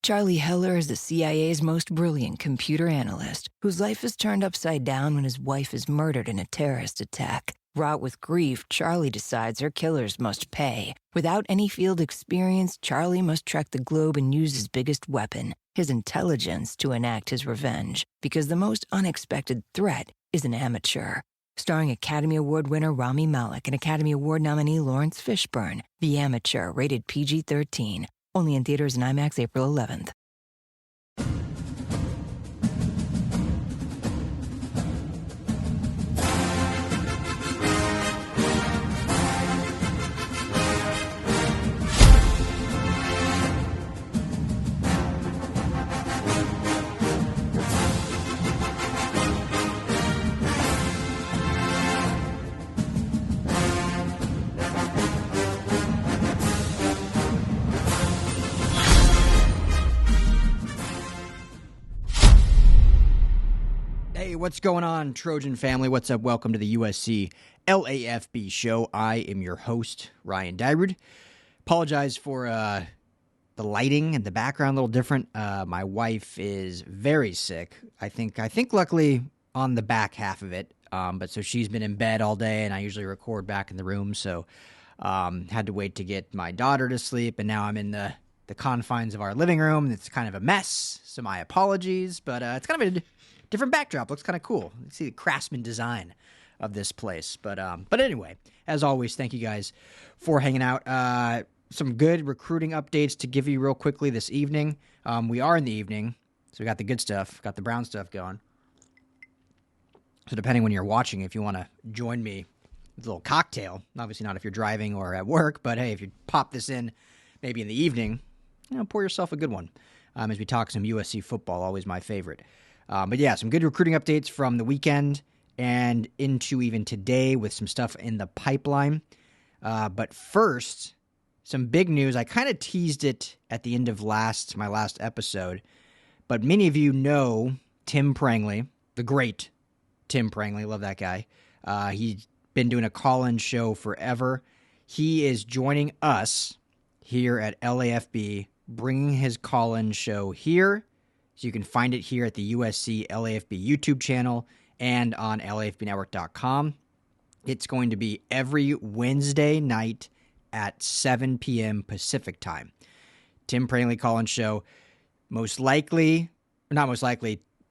Charlie Heller is the CIA's most brilliant computer analyst, whose life is turned upside down when his wife is murdered in a terrorist attack. Wrought with grief, Charlie decides her killers must pay. Without any field experience, Charlie must trek the globe and use his biggest weapon, his intelligence, to enact his revenge. Because the most unexpected threat is an amateur. Starring Academy Award winner Rami Malek and Academy Award nominee Lawrence Fishburne. The Amateur, rated PG-13. Only in theaters and IMAX April 11th. Hey, what's going on, Trojan family? What's up? Welcome to the USC LAFB show. I am your host, Ryan Dyrud. Apologize for the lighting and the background a little different. My wife is very sick. I think luckily on the back half of it. But so she's been in bed all day, and I usually record back in the room. So had to wait to get my daughter to sleep, and now I'm in the confines of our living room. It's kind of a mess, so my apologies. But it's kind of a different backdrop. Looks kind of cool. You see the craftsman design of this place. But anyway, as always, thank you guys for hanging out. Some good recruiting updates to give you real quickly this evening. We are in the evening, so we got the good stuff, got the brown stuff going. So depending when you're watching, if you want to join me with a little cocktail, obviously not if you're driving or at work, but hey, if you pop this in maybe in the evening, pour yourself a good one. As we talk some USC football, always my favorite. But yeah, some good recruiting updates from the weekend and into even today with some stuff in the pipeline. But first, some big news. I kind of teased it at the end of my last episode, but many of you know Tim Prangley, the great Tim Prangley. Love that guy. He's been doing a call-in show forever. He is joining us here at LAFB, bringing his call-in show here. So you can find it here at the USC LAFB YouTube channel and on LAFBnetwork.com. It's going to be every Wednesday night at 7 p.m. Pacific time. Tim Prangley call-in show.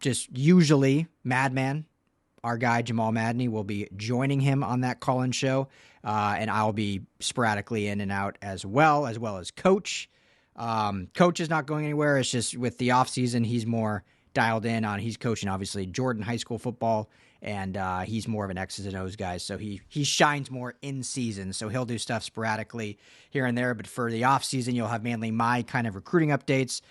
Just usually Madman, our guy Jamal Madney, will be joining him on that call-in show. And I'll be sporadically in and out as well as Coach. Coach is not going anywhere. It's just with the off season, he's more dialed in on. He's coaching obviously Jordan high school football, and he's more of an X's and O's guy. So he shines more in season. So he'll do stuff sporadically here and there. But for the off season, you'll have mainly my kind of recruiting updates.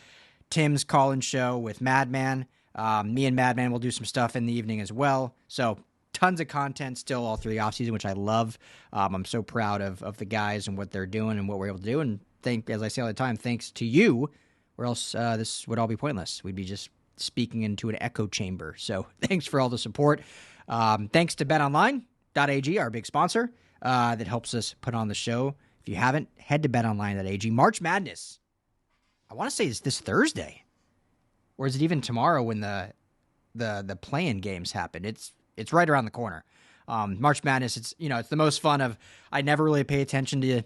Tim's call-in show with Madman. Me and Madman will do some stuff in the evening as well. So tons of content still all through the off season, which I love. I'm so proud of the guys and what they're doing and what we're able to do. And as I say all the time, thanks to you, or else this would all be pointless. We'd be just speaking into an echo chamber. So thanks for all the support. Thanks to betonline.ag, our big sponsor, that helps us put on the show. If you haven't, head to betonline.ag. March Madness, I want to say it's this Thursday. Or is it even tomorrow when the play-in games happen? It's right around the corner. March Madness, it's the most fun of. I never really pay attention to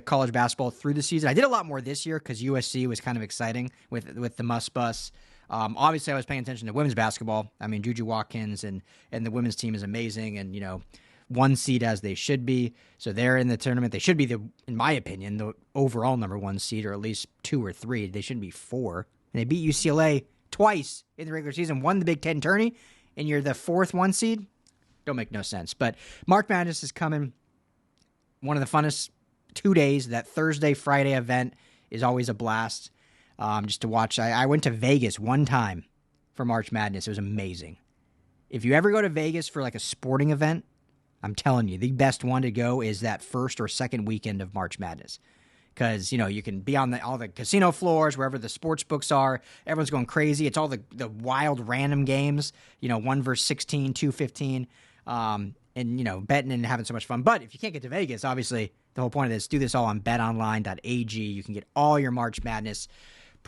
college basketball through the season. I did a lot more this year because USC was kind of exciting with the Must Bus. Obviously, I was paying attention to women's basketball. I mean, Juju Watkins and the women's team is amazing, and one seed as they should be. So they're in the tournament. They should be in my opinion, the overall number one seed, or at least 2 or 3. They shouldn't be 4. And they beat UCLA twice in the regular season. Won the Big Ten tourney, and you're the 4th 1 seed. Don't make no sense. But March Madness is coming. One of the funnest 2 days. That Thursday, Friday event is always a blast just to watch. I went to Vegas one time for March Madness. It was amazing. If you ever go to Vegas for like a sporting event, I'm telling you, the best one to go is that first or second weekend of March Madness. Because, you can be on all the casino floors, wherever the sports books are. Everyone's going crazy. It's all the wild random games, 1 versus 16, 2, 15. And, betting and having so much fun. But if you can't get to Vegas, obviously, the whole point of this, do this all on betonline.ag. You can get all your March Madness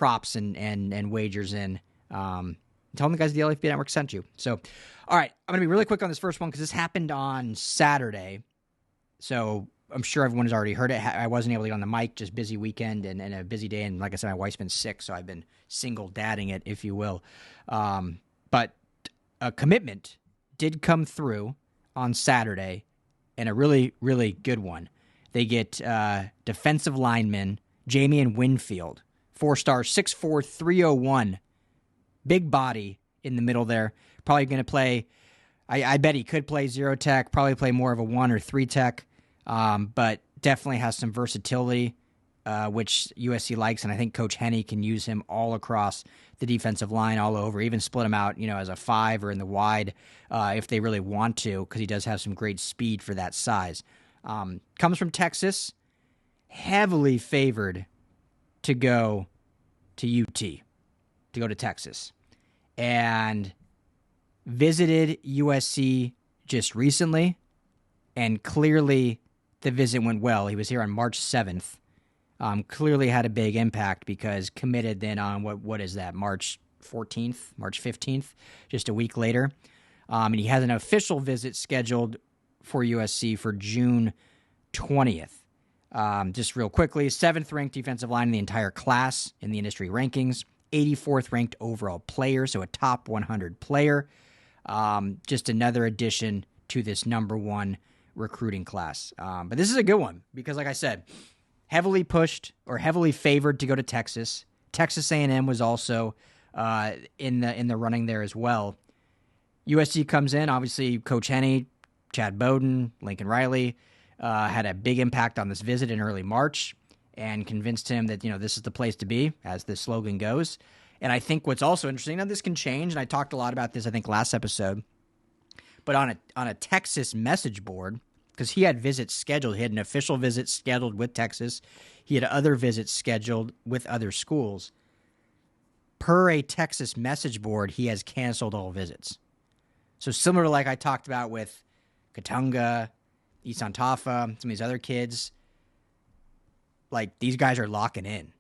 props and wagers in. Tell them the guys at the LAFB Network sent you. So, all right, I'm going to be really quick on this first one because this happened on Saturday. So I'm sure everyone has already heard it. I wasn't able to get on the mic, just busy weekend and a busy day. And like I said, my wife's been sick, so I've been single dadding it, if you will. But a commitment did come through on Saturday, and a really, really good one. They get defensive lineman Jamian Winfield, 4-star, 6'4", 301. Big body in the middle there. Probably going to play, I bet he could play 0 tech, probably play more of a 1 or 3 tech, but definitely has some versatility, which USC likes, and I think Coach Henne can use him all across the defensive line, all over, even split him out, as a 5 or in the wide if they really want to, because he does have some great speed for that size. Comes from Texas, heavily favored to go to UT, to go to Texas, and visited USC just recently, and clearly the visit went well. He was here on March 7th. Clearly had a big impact because committed then on what is that, March 14th, March 15th, just a week later. And he has an official visit scheduled for USC for June 20th. Just real quickly, 7th ranked defensive line in the entire class in the industry rankings, 84th ranked overall player, so a top 100 player. Just another addition to this number one recruiting class. But this is a good one because, like I said, heavily pushed or heavily favored to go to Texas. Texas A&M was also in the running there as well. USC comes in, obviously Coach Henne, Chad Bowden, Lincoln Riley had a big impact on this visit in early March and convinced him that, this is the place to be, as the slogan goes. And I think what's also interesting, now this can change, and I talked a lot about this, I think, last episode, but on a Texas message board, because he had visits scheduled. He had an official visit scheduled with Texas. He had other visits scheduled with other schools. Per a Texas message board, he has canceled all visits. So similar to like I talked about with Katunga, Isan Tafa, some of these other kids, like these guys are locking in,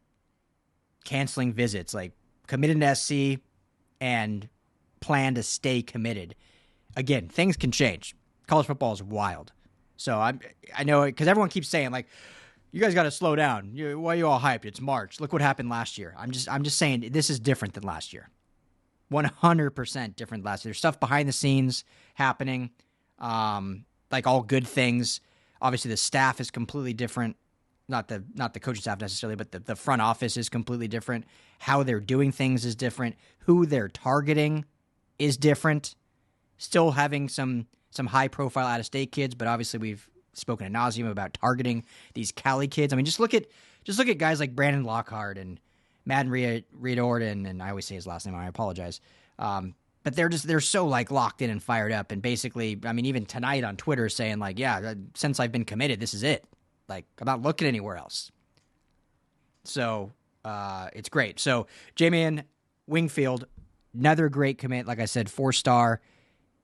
canceling visits, like committed to SC and plan to stay committed. Again, things can change. College football is wild. So I know, because everyone keeps saying, like, you guys got to slow down. Why are you all hyped? It's March. Look what happened last year. I'm just saying this is different than last year. 100% different last year. There's stuff behind the scenes happening, like all good things. Obviously, the staff is completely different. Not the coaching staff necessarily, but the front office is completely different. How they're doing things is different. Who they're targeting is different. Still having some high-profile out-of-state kids, but obviously we've spoken ad nauseum about targeting these Cali kids. I mean, just look at guys like Brandon Lockhart and Madden Reed Orden, and I always say his last name. I apologize, but they're so like locked in and fired up. And basically, I mean, even tonight on Twitter saying like, yeah, since I've been committed, this is it. Like, I'm not looking anywhere else. So it's great. So Jamian Wingfield, another great commit. Like I said, 4-star.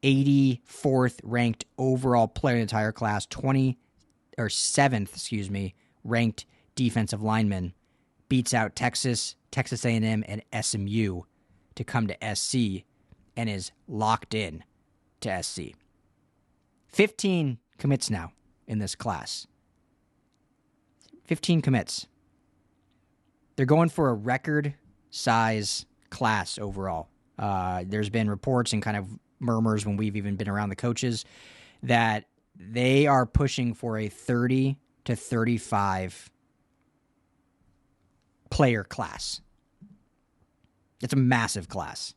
84th ranked overall player in the entire class, 7th ranked defensive lineman, beats out Texas A&M, and SMU to come to SC and is locked in to SC. 15 commits now in this class. 15 commits. They're going for a record size class overall. There's been reports and kind of murmurs when we've even been around the coaches that they are pushing for a 30 to 35 player class. It's a massive class.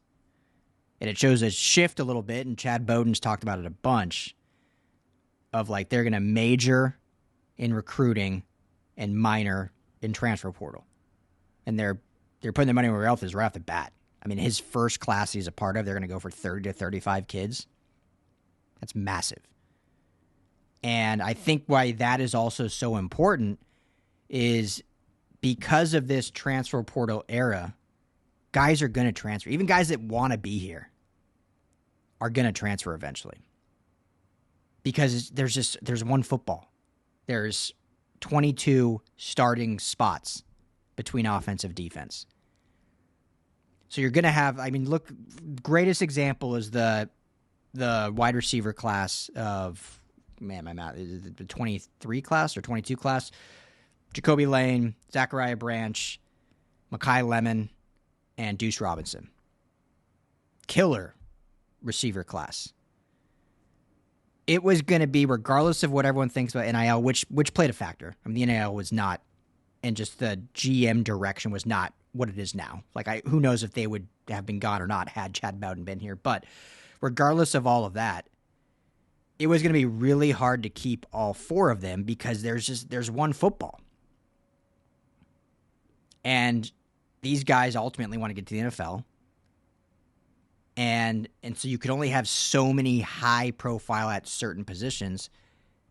And it shows a shift a little bit, and Chad Bowden's talked about it a bunch, of like they're going to major in recruiting and minor in transfer portal. And they're putting their money where their mouth is right off the bat. I mean, his first class he's a part of, they're going to go for 30 to 35 kids. That's massive. And I think why that is also so important is because of this transfer portal era, guys are going to transfer. Even guys that want to be here are going to transfer eventually. Because there's one football. There's 22 starting spots between offensive defense. So you're going to have, I mean, look, greatest example is the wide receiver class of, man, my math, is it the 23 class or 22 class? Jacoby Lane, Zachariah Branch, Mekhi Lemon, and Deuce Robinson. Killer receiver class. It was going to be, regardless of what everyone thinks about NIL, which played a factor. I mean, the NIL was not, and just the GM direction was not what it is now. Like, who knows if they would have been gone or not had Chad Bowden been here. But regardless of all of that, it was going to be really hard to keep all four of them because there's one football. And these guys ultimately want to get to the NFL. And so you could only have so many high profile at certain positions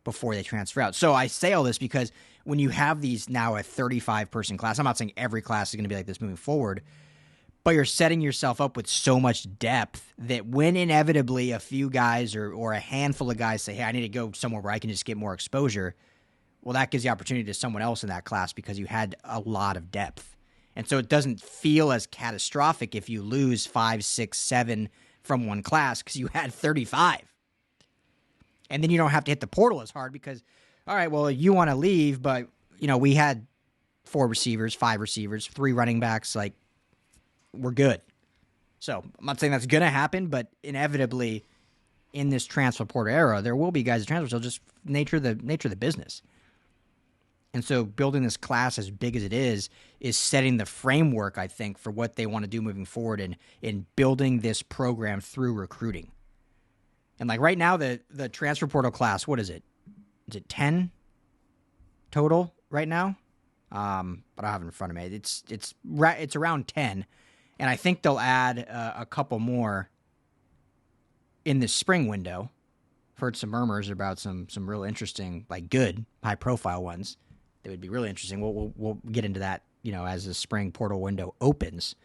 before they transfer out. So I say all this because when you have these now a 35-person class, I'm not saying every class is going to be like this moving forward, but you're setting yourself up with so much depth that when inevitably a few guys or a handful of guys say, hey, I need to go somewhere where I can just get more exposure, well, that gives the opportunity to someone else in that class because you had a lot of depth. And so it doesn't feel as catastrophic if you lose 5, 6, 7 from one class because you had 35. And then you don't have to hit the portal as hard because, all right, well, you want to leave, but, we had 4 receivers, 5 receivers, 3 running backs. Like, we're good. So I'm not saying that's going to happen, but inevitably in this transfer portal era, there will be guys that transfer. So just nature of the business. And so building this class as big as it is setting the framework, I think, for what they want to do moving forward in building this program through recruiting. And like right now, the transfer portal class, what is it? Is it 10 total right now? But I don't have it in front of me. It's around 10, and I think they'll add a couple more in the spring window. I've heard some murmurs about some real interesting, like good, high profile ones. That would be really interesting. We'll get into that, as the spring portal window opens.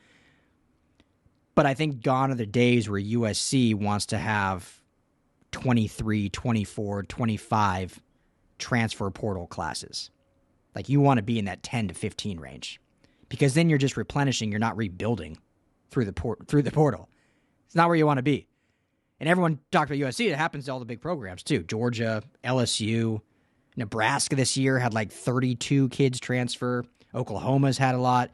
But I think gone are the days where USC wants to have 23, 24, 25 transfer portal classes. Like you want to be in that 10 to 15 range because then you're just replenishing. You're not rebuilding through the portal. It's not where you want to be. And everyone talked about USC. It happens to all the big programs too. Georgia, LSU, Nebraska this year had like 32 kids transfer. Oklahoma's had a lot.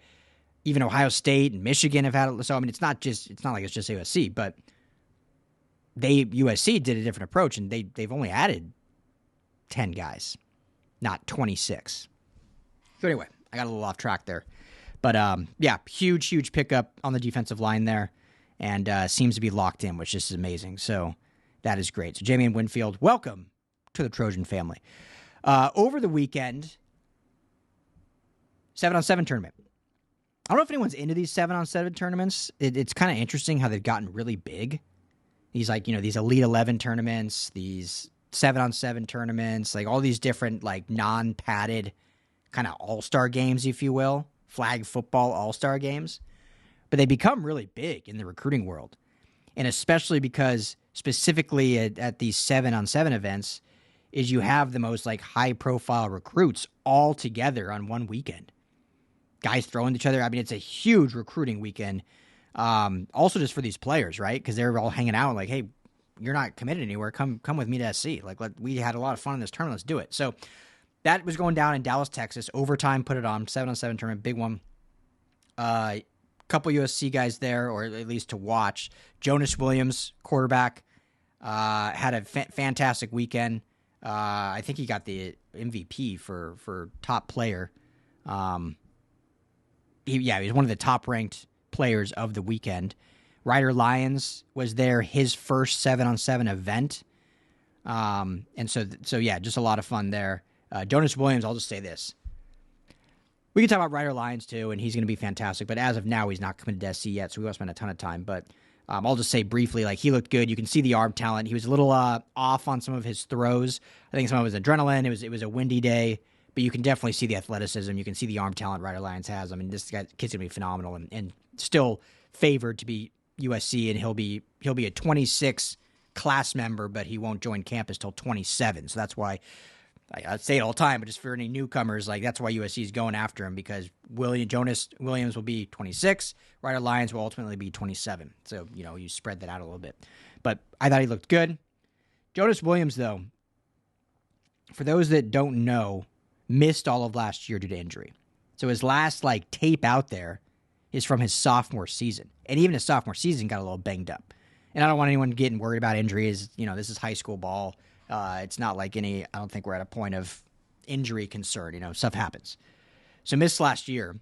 Even Ohio State and Michigan have had it. So I mean, it's not like it's just USC, but USC did a different approach, and they've only added 10 guys, not 26. So anyway, I got a little off track there, but huge pickup on the defensive line there, and seems to be locked in, which is amazing. So that is great. So Jamie Winfield, welcome to the Trojan family. Over the weekend, 7-on-7 tournament. I don't know if anyone's into these 7-on-7 tournaments. It's kind of interesting how they've gotten really big. These these Elite 11 tournaments, these 7-on-7 tournaments, like all these different like non-padded kind of all-star games, if you will, flag football all-star games. But they become really big in the recruiting world. And especially because specifically at these 7-on-7 events, is you have the most like high-profile recruits all together on one weekend. Guys throwing each other. I mean, it's a huge recruiting weekend. Also just for these players, right? Because they're all hanging out like, hey, you're not committed anywhere. Come with me to SC. Like, we had a lot of fun in this tournament. Let's do it. So that was going down in Dallas, Texas. Overtime put it on. 7-on-7 tournament, big one. Couple USC guys there, or at least to watch. Jonas Williams, quarterback, had a fantastic weekend. I think he got the MVP for top player. He was one of the top-ranked players of the weekend. Ryder Lyons was there, his first 7-on-7 event. And so just a lot of fun there. Jonas Williams, I'll just say this. We can talk about Ryder Lyons too, and he's going to be fantastic. But as of now, he's not committed to SC yet, so we won't spend a ton of time. But I'll just say briefly, like he looked good. You can see the arm talent. He was a little off on some of his throws. I think some of it was adrenaline. It was a windy day. But you can definitely see the athleticism. You can see the arm talent Ryder Lyons has. I mean, this kid's going to be phenomenal and still favored to be USC, and he'll be a 26 class member, but he won't join campus till 27. So that's why I'd say it all the time, but just for any newcomers, like that's why USC is going after him, because Jonas Williams will be 26, Ryder Lyons will ultimately be 27. So, you spread that out a little bit. But I thought he looked good. Jonas Williams, though, for those that don't know, missed all of last year due to injury. So his last tape out there is from his sophomore season. And even his sophomore season got a little banged up. And I don't want anyone getting worried about injuries. This is high school ball. It's not like I don't think we're at a point of injury concern. Stuff happens. So missed last year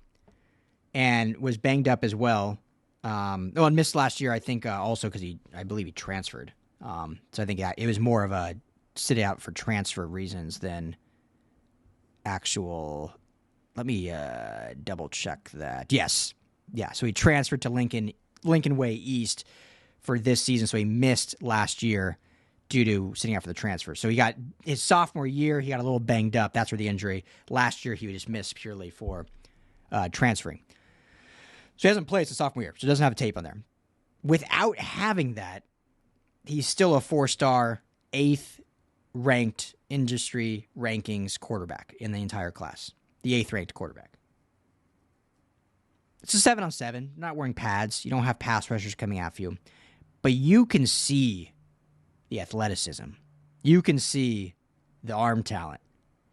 and was banged up as well. And missed last year, I think, also because I believe he transferred. So I think it was more of a sit out for transfer reasons than actual. Let me double check that. Yes. Yeah. So he transferred to Lincoln Way East for this season. So he missed last year due to sitting out for the transfer. So he got his sophomore year, he got a little banged up. That's where the injury. Last year, he just missed purely for transferring. So he hasn't played since sophomore year, so he doesn't have a tape on there. Without having that, he's still a 4-star, 8th ranked industry rankings quarterback in the entire class. The 8th ranked quarterback. It's a 7-on-7, not wearing pads. You don't have pass rushers coming after you. But you can see the athleticism. You can see the arm talent.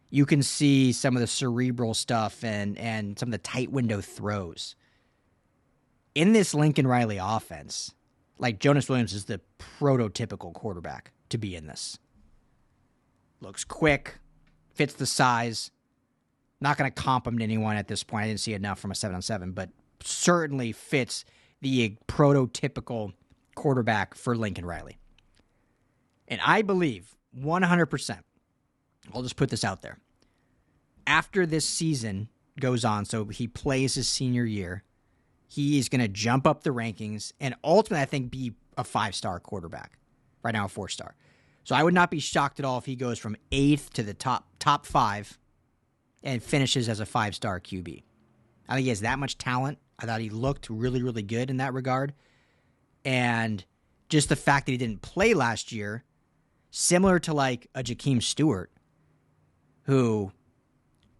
You can see some of the cerebral stuff and some of the tight window throws. In this Lincoln Riley offense, Jonas Williams is the prototypical quarterback to be in this. Looks quick, fits the size. Not going to comp him to anyone at this point. I didn't see enough from a 7-on-7, but certainly fits the prototypical quarterback for Lincoln Riley. And I believe 100%, I'll just put this out there, after this season goes on, so he plays his senior year, he is going to jump up the rankings and ultimately, I think, be a 5-star quarterback. Right now, a 4-star. So I would not be shocked at all if he goes from 8th to the top 5 and finishes as a 5-star QB. I think he has that much talent. I thought he looked really, really good in that regard. And just the fact that he didn't play last year, similar to a Jakeem Stewart, who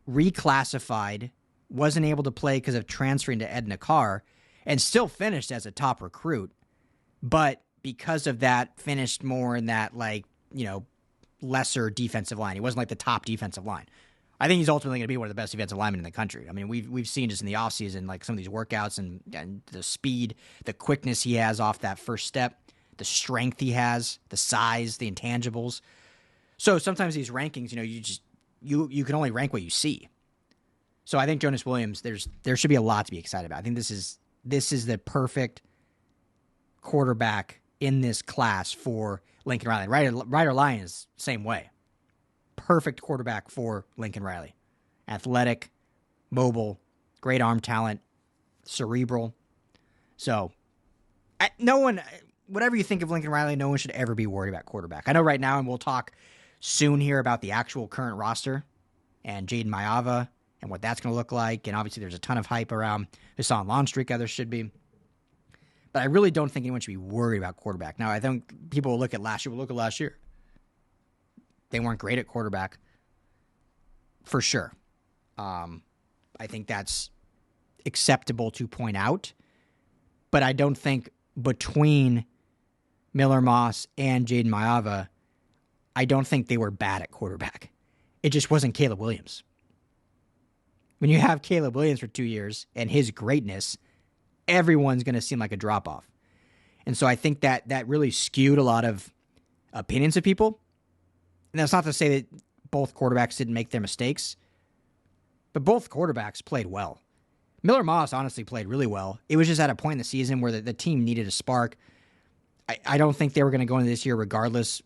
reclassified, wasn't able to play because of transferring to Edna Carr, and still finished as a top recruit, but because of that, finished more in that lesser defensive line. He wasn't the top defensive line. I think he's ultimately going to be one of the best defensive linemen in the country. I mean, we've seen just in the offseason, some of these workouts and the speed, the quickness he has off that first step, the strength he has, the size, the intangibles. So sometimes these rankings, you can only rank what you see. So I think Jonas Williams, there should be a lot to be excited about. I think this is the perfect quarterback in this class for Lincoln Riley. Ryder Lyons, same way. Perfect quarterback for Lincoln Riley. Athletic, mobile, great arm talent, cerebral. So, whatever you think of Lincoln Riley, no one should ever be worried about quarterback. I know right now, and we'll talk soon here about the actual current roster and Jaden Mayava and what that's going to look like. And obviously, there's a ton of hype around Hassan Longstreet, others should be. But I really don't think anyone should be worried about quarterback. Now, I think people will look at last year. They weren't great at quarterback, for sure. I think that's acceptable to point out. But I don't think between Miller Moss and Jaden Mayava, I don't think they were bad at quarterback. It just wasn't Caleb Williams. When you have Caleb Williams for 2 years and his greatness, everyone's going to seem like a drop-off. And so I think that really skewed a lot of opinions of people. And that's not to say that both quarterbacks didn't make their mistakes, but both quarterbacks played well. Miller Moss honestly played really well. It was just at a point in the season where the team needed a spark. I don't think they were going to go into this year regardless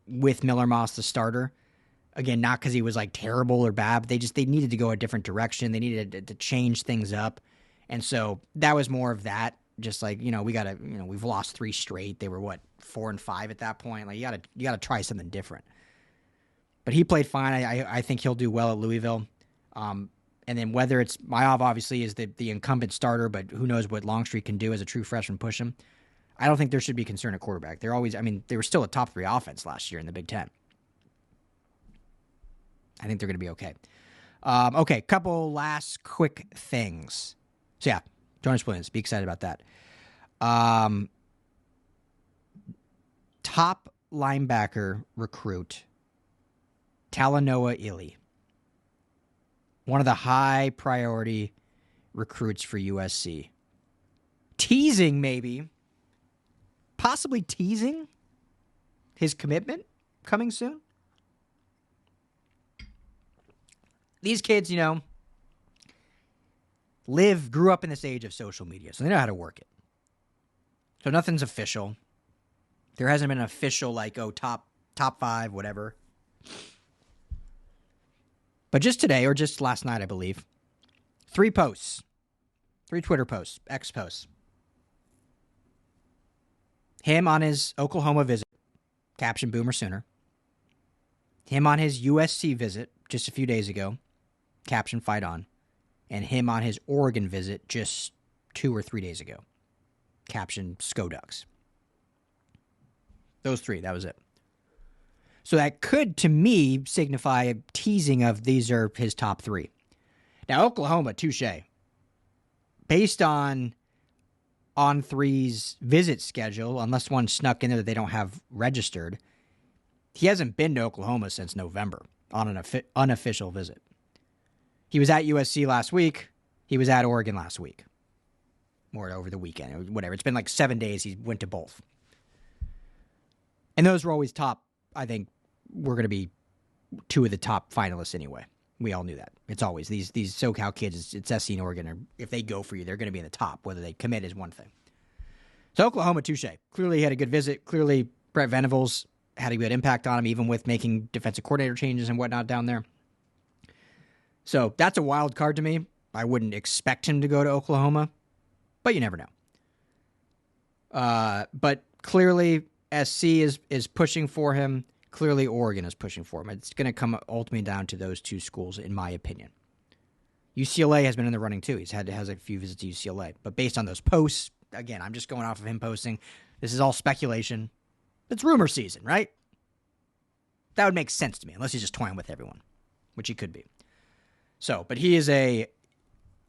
with Miller Moss the starter. Again, not because he was terrible or bad, but they needed to go a different direction. They needed to change things up. And so that was more of that. Just we've lost 3 straight. They were 4-5 at that point. You gotta try something different. But he played fine. I think he'll do well at Louisville. And then whether it's Mayav obviously is the incumbent starter, but who knows what Longstreet can do as a true freshman, push him. I don't think there should be concern at quarterback. They were still a top 3 offense last year in the Big Ten. I think they're going to be okay. Okay, couple last quick things. So, yeah, Jonas Williams, be excited about that. Top linebacker recruit, Talanoa Ili. One of the high priority recruits for USC. Teasing, maybe. Possibly teasing his commitment coming soon. These kids, grew up in this age of social media, so they know how to work it. So nothing's official. There hasn't been an official, top 5, whatever. But just today, or just last night, I believe, 3 posts. 3 Twitter posts, X posts. Him on his Oklahoma visit, caption Boomer Sooner. Him on his USC visit just a few days ago, caption Fight On. And him on his Oregon visit just 2 or 3 days ago, caption Sko Ducks. Those 3, that was it. So that could, to me, signify a teasing of these are his top 3. Now, Oklahoma, touche. Based on On3's visit schedule, unless one snuck in there that they don't have registered, he hasn't been to Oklahoma since November on an unofficial visit. He was at USC last week. He was at Oregon last week. Or over the weekend, whatever. It's been 7 days. He went to both. And those were always top. I think we're going to be 2 of the top finalists anyway. We all knew that. It's always these SoCal kids, it's SC and Oregon, or if they go for you, they're going to be in the top. Whether they commit is one thing. So Oklahoma, touche. Clearly he had a good visit. Clearly Brett Venables had a good impact on him, even with making defensive coordinator changes and whatnot down there. So that's a wild card to me. I wouldn't expect him to go to Oklahoma, but you never know. But clearly SC is pushing for him. Clearly Oregon is pushing for him. It's going to come ultimately down to those 2 schools, in my opinion. UCLA has been in the running too. Has a few visits to UCLA. But based on those posts, again, I'm just going off of him posting. This is all speculation. It's rumor season, right? That would make sense to me, unless he's just toying with everyone, which he could be. So, but he is a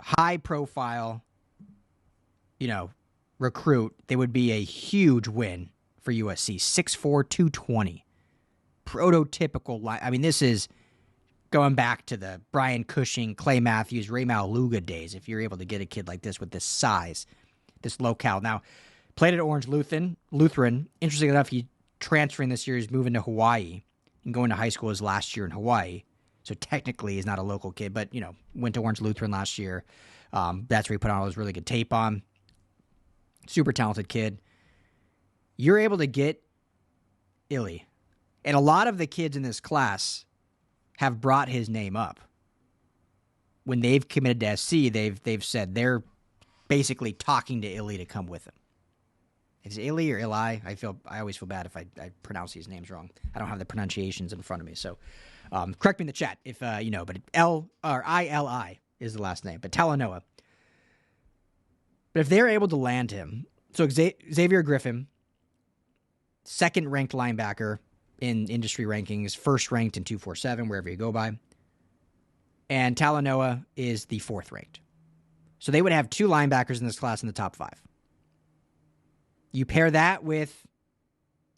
high-profile, recruit. They would be a huge win for USC. 6'4", 220. Prototypical line. I mean, this is going back to the Brian Cushing, Clay Matthews, Ray Maluga days. If you're able to get a kid like this with this size, this locale. Now, played at Orange Lutheran. Interesting enough, he transferring this year. He's moving to Hawaii and going to high school his last year in Hawaii. So technically, he's not a local kid, but, went to Orange Lutheran last year. That's where he put on all his really good tape on. Super talented kid. You're able to get Ili. And a lot of the kids in this class have brought his name up. When they've committed to SC, they've said they're basically talking to Ili to come with him. Is it Ili or Ili? I always feel bad if I pronounce these names wrong. I don't have the pronunciations in front of me, so correct me in the chat if you know. But Ili is the last name, but Talanoa. But if they're able to land him, so Xavier Griffin, 2nd ranked linebacker in industry rankings, 1st ranked in 247, wherever you go by. And Talanoa is the 4th ranked. So they would have 2 linebackers in this class in the top 5. You pair that with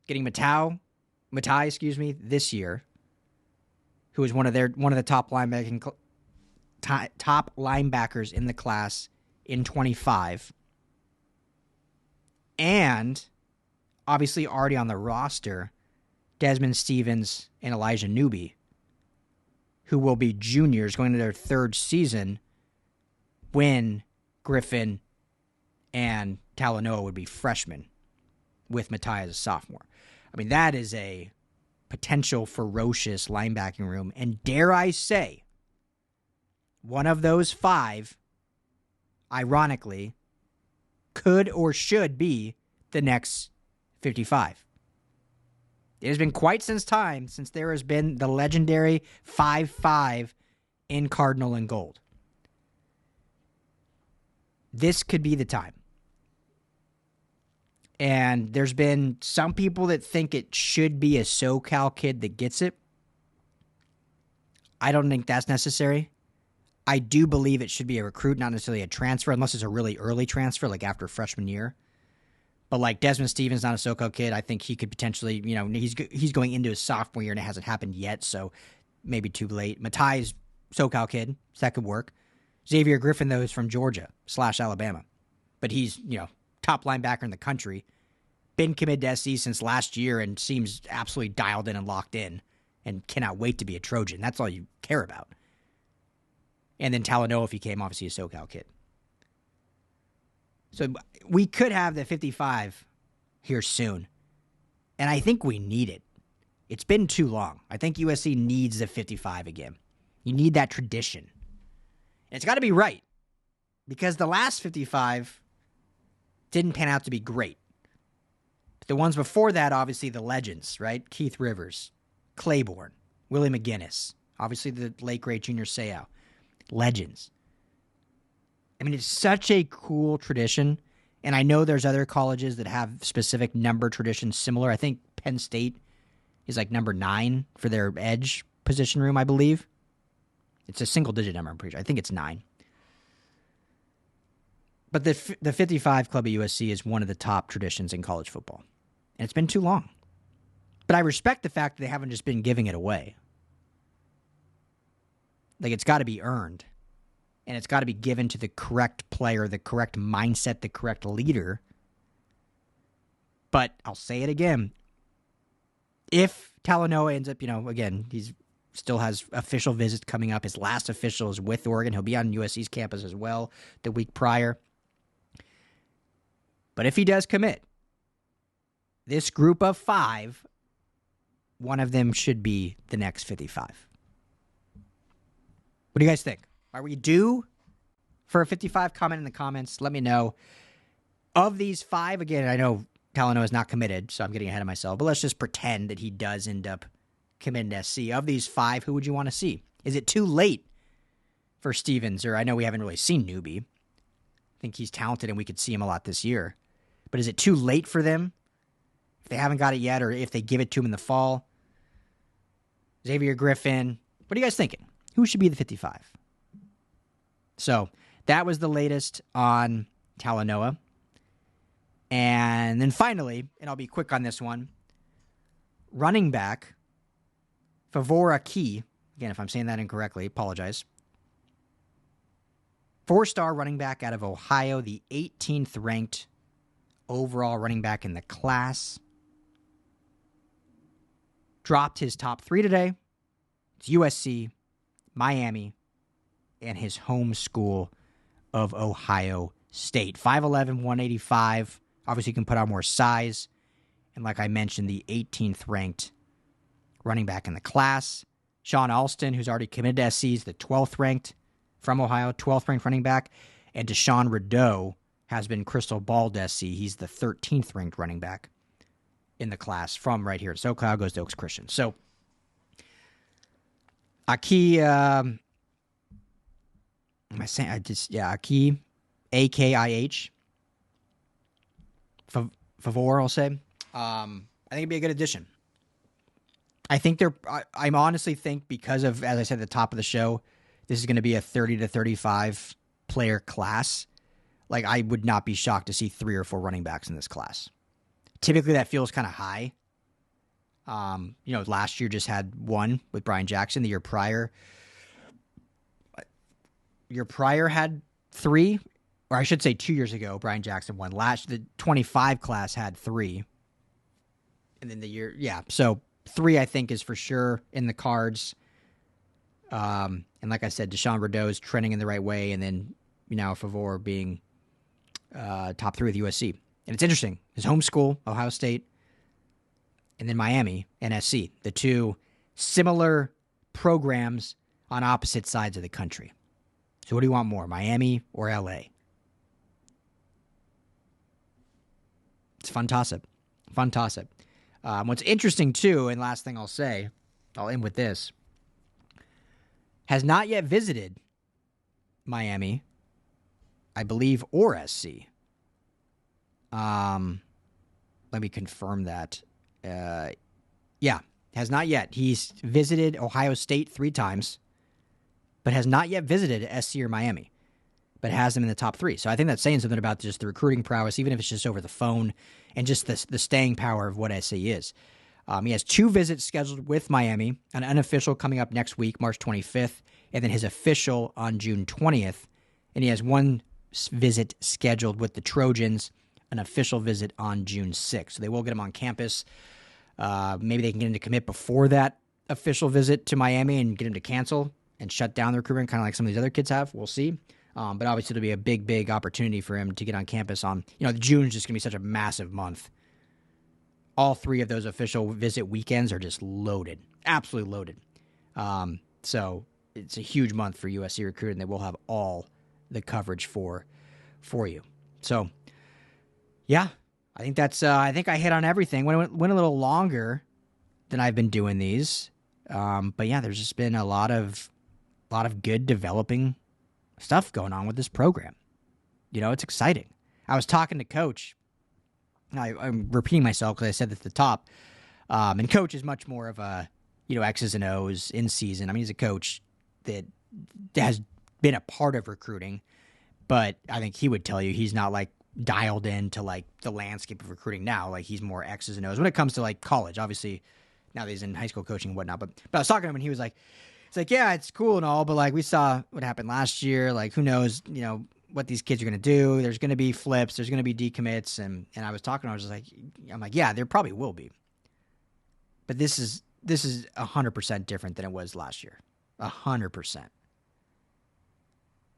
getting Matai, this year, who is one of the top linebackers in the class in 25, and obviously already on the roster, Desmond Stevens and Elijah Newby, who will be juniors going into their 3rd season when Griffin and Talanoa would be freshmen with Matai as a sophomore. I mean, that is a potential ferocious linebacking room. And dare I say, one of those 5, ironically, could or should be the next 55. It has been quite some time since there has been the legendary 5'5" in Cardinal and Gold. This could be the time. And there's been some people that think it should be a SoCal kid that gets it. I don't think that's necessary. I do believe it should be a recruit, not necessarily a transfer, unless it's a really early transfer, like after freshman year. But like Desmond Stevens, not a SoCal kid, I think he could potentially, he's going into his sophomore year and it hasn't happened yet, so maybe too late. Matai's SoCal kid, so that could work. Xavier Griffin, though, is from Georgia/Alabama. But he's, top linebacker in the country. Been committed to SC since last year and seems absolutely dialed in and locked in and cannot wait to be a Trojan. That's all you care about. And then Talanoa, if he came, obviously a SoCal kid. So we could have the 55 here soon. And I think we need it. It's been too long. I think USC needs the 55 again. You need that tradition. And it's got to be right. Because the last 55 didn't pan out to be great. But the ones before that, obviously the legends, right? Keith Rivers, Claiborne, Willie McGinnis, obviously the late great Junior Seau. Legends. I mean, it's such a cool tradition. And I know there's other colleges that have specific number traditions similar. I think Penn State is like number 9 for their edge position room, I believe. It's a single-digit number, I'm pretty sure. I think it's 9. But the 55 Club at USC is one of the top traditions in college football. And it's been too long. But I respect the fact that they haven't just been giving it away. Like, it's got to be earned. And it's got to be given to the correct player, the correct mindset, the correct leader. But I'll say it again. If Talanoa ends up, again, he's still has official visits coming up. His last official is with Oregon. He'll be on USC's campus as well the week prior. But if he does commit, this group of 5, one of them should be the next 55. What do you guys think? Are we due for a 55? Comment in the comments. Let me know. Of these 5, again, I know Talanoa is not committed, so I'm getting ahead of myself, but let's just pretend that he does end up committing to SC. Of these 5, who would you want to see? Is it too late for Stevens? Or I know we haven't really seen Newby. I think he's talented and we could see him a lot this year. But is it too late for them if they haven't got it yet, or if they give it to him in the fall? Xavier Griffin. What are you guys thinking? Who should be the 55? So that was the latest on Talanoa. And then finally, and I'll be quick on this one, running back Favor Aki. Again, if I'm saying that incorrectly, apologize. 4-star running back out of Ohio, the 18th ranked overall running back in the class. Dropped his top 3 today. It's USC, Miami, and his home school of Ohio State. 5'11", 185. Obviously, you can put on more size. And like I mentioned, the 18th ranked running back in the class. Sean Alston, who's already committed to SC, is the 12th ranked from Ohio, 12th ranked running back. And Deshaun Rideau has been crystal balled to SC. He's the 13th ranked running back in the class from right here at SoCal, goes to Oaks Christian. So, Aki, Aki, A-K-I-H. Favor, I'll say. I think it'd be a good addition. I honestly think because of, as I said at the top of the show, this is going to be a 30 to 35 player class. Like, I would not be shocked to see 3 or 4 running backs in this class. Typically, that feels kind of high. Last year just had 1 with Brian Jackson. The year prior had 3, or I should say 2 years ago, Brian Jackson won. The 25 class had 3. And then so 3 I think is for sure in the cards. And like I said, Deshaun Rideau is trending in the right way, and then Favor being top 3 with USC. And it's interesting. His home school, Ohio State, and then Miami and SC, the 2 similar programs on opposite sides of the country. So what do you want more, Miami or LA? It's a fun toss-up. What's interesting, too, and last thing I'll say, I'll end with this, has not yet visited Miami, I believe, or SC. Let me confirm that. Has not yet. He's visited Ohio State 3 times, but has not yet visited SC or Miami, but has them in the top 3. So I think that's saying something about just the recruiting prowess, even if it's just over the phone, and just the staying power of what SC is. He has 2 visits scheduled with Miami, an unofficial coming up next week, March 25th, and then his official on June 20th. And he has 1 visit scheduled with the Trojans, an official visit on June 6th. So they will get him on campus. Maybe they can get him to commit before that official visit to Miami and get him to cancel and shut down the recruitment, kind of like some of these other kids have. We'll see. But obviously it'll be a big, big opportunity for him to get on campus on, June is just going to be such a massive month. All 3 of those official visit weekends are just loaded, absolutely loaded. So it's a huge month for USC recruiting. They will have all the coverage for you. So, yeah, I think that's. I think I hit on everything. Went a little longer than I've been doing these, but yeah, there's just been a lot of good developing stuff going on with this program. It's exciting. I was talking to Coach. I'm repeating myself because I said this at the top. And Coach is much more of a, X's and O's in season. I mean, he's a coach that has been a part of recruiting, but I think he would tell you he's not like dialed into like the landscape of recruiting now. Like he's more X's and O's when it comes to like college. Obviously, now that he's in high school coaching and whatnot. But I was talking to him and he was like, it's like, yeah, it's cool and all, but like we saw what happened last year. Like who knows, what these kids are going to do. There's going to be flips. There's going to be decommits. And I was talking, I was just like, I'm like, yeah, there probably will be. But this is 100% different than it was last year. 100%.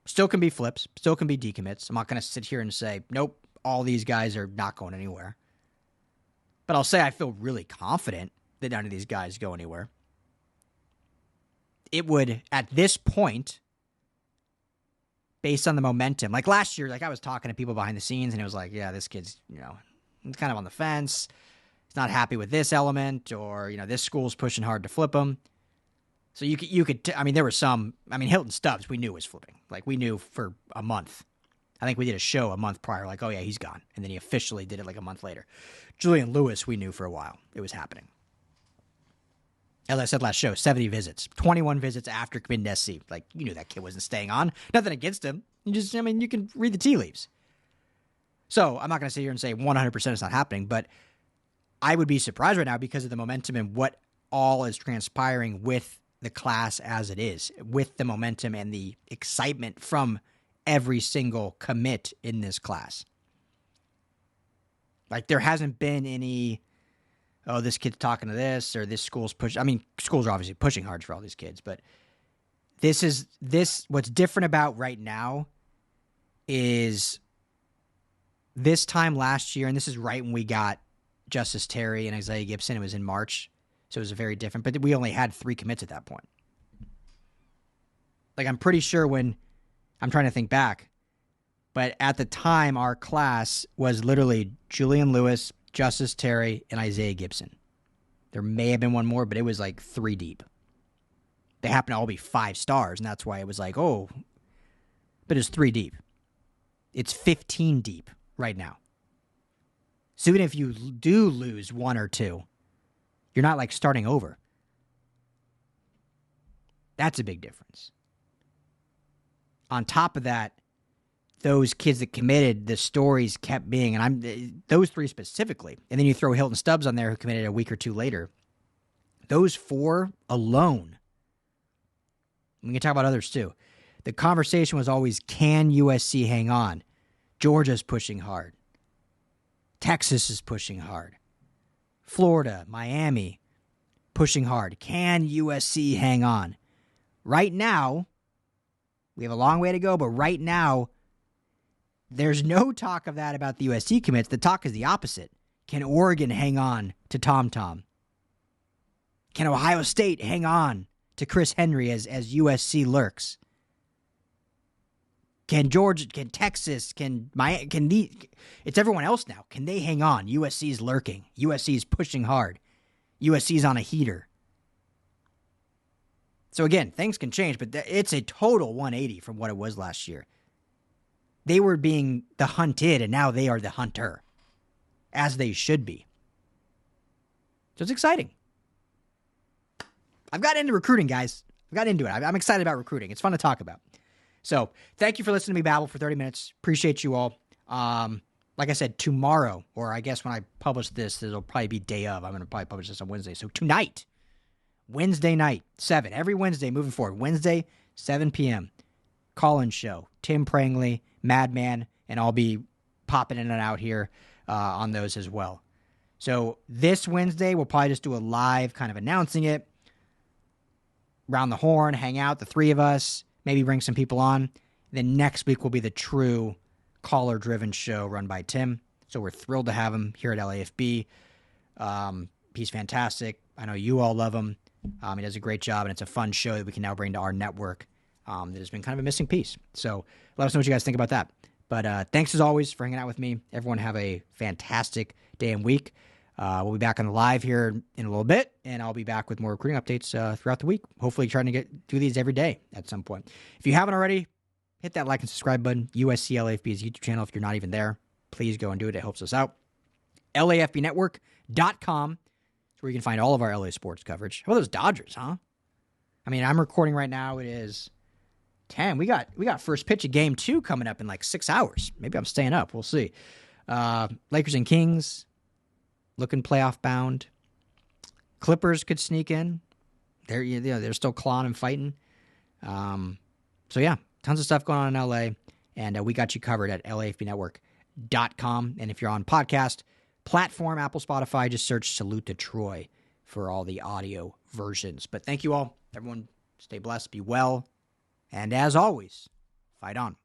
Still can be flips. Still can be decommits. I'm not going to sit here and say, nope, all these guys are not going anywhere. But I'll say I feel really confident that none of these guys go anywhere. It would, at this point, based on the momentum, like last year, like I was talking to people behind the scenes and it was like, yeah, this kid's, he's kind of on the fence. He's not happy with this element or, this school's pushing hard to flip him. So you could there were some, Hilton Stubbs we knew was flipping. Like we knew for a month. I think we did a show a month prior, like, oh yeah, he's gone. And then he officially did it like a month later. Julian Lewis, we knew for a while it was happening. As I said last show, 70 visits, 21 visits after committing to SC. Like, you knew that kid wasn't staying on. Nothing against him. You can read the tea leaves. So I'm not going to sit here and say 100% it's not happening, but I would be surprised right now because of the momentum and what all is transpiring with the class as it is, with the momentum and the excitement from every single commit in this class. Like, there hasn't been any, oh, this kid's talking to this, or this school's pushing. Schools are obviously pushing hard for all these kids, but what's different about right now is this time last year, and this is right when we got Justice Terry and Isaiah Gibson. It was in March, so it was very different, but we only had 3 commits at that point. Like, I'm pretty sure I'm trying to think back, but at the time, our class was literally Julian Lewis, Justice Terry, and Isaiah Gibson. There may have been one more, but it was like 3 deep. They happened to all be 5 stars, and that's why it was like, oh, but it's 3 deep. It's 15 deep right now. So even if you do lose 1 or 2, you're not like starting over. That's a big difference. On top of that, those kids that committed, the stories kept being, and those 3 specifically, and then you throw Hilton Stubbs on there who committed a week or 2 later. Those 4 alone, we can talk about others too. The conversation was always, can USC hang on? Georgia's pushing hard. Texas is pushing hard. Florida, Miami, pushing hard. Can USC hang on? Right now, we have a long way to go, but right now, there's no talk of that about the USC commits. The talk is the opposite. Can Oregon hang on to Tom Tom? Can Ohio State hang on to Chris Henry as USC lurks? Can Georgia, can Texas, it's everyone else now. Can they hang on? USC's lurking. USC's pushing hard. USC's on a heater. So again, things can change, but it's a total 180 from what it was last year. They were being the hunted, and now they are the hunter, as they should be. So it's exciting. I've got into recruiting, guys. I've gotten into it. I'm excited about recruiting. It's fun to talk about. So thank you for listening to me babble for 30 minutes. Appreciate you all. Like I said, tomorrow, or I guess when I publish this, it'll probably be day of. I'm going to probably publish this on Wednesday. So tonight, Wednesday night, 7, every Wednesday moving forward, Wednesday, 7 p.m., call-in show. Tim Prangley, Madman, and I'll be popping in and out here on those as well. So this Wednesday, we'll probably just do a live kind of announcing it, round the horn, hang out, the three of us, maybe bring some people on. Then next week will be the true caller-driven show run by Tim. So we're thrilled to have him here at LAFB. He's fantastic. I know you all love him. He does a great job, and it's a fun show that we can now bring to our network that has been kind of a missing piece. So let us know what you guys think about that. But thanks, as always, for hanging out with me. Everyone have a fantastic day and week. We'll be back on the live here in a little bit, and I'll be back with more recruiting updates throughout the week. Hopefully trying to do these every day at some point. If you haven't already, hit that like and subscribe button. USC LAFB's YouTube channel. If you're not even there, please go and do it. It helps us out. LAFBnetwork.com is where you can find all of our LA sports coverage. How about those Dodgers, huh? I mean, I'm recording right now. It is 10. We got first pitch of game 2 coming up in like 6 hours. Maybe I'm staying up. We'll see. Lakers and Kings looking playoff bound. Clippers could sneak in. They're still clawing and fighting. So yeah, tons of stuff going on in LA, and we got you covered at LAFBnetwork.com. And if you're on podcast platform, Apple, Spotify, just search Salute to Troy for all the audio versions. But thank you all. Everyone stay blessed, be well, and as always, fight on.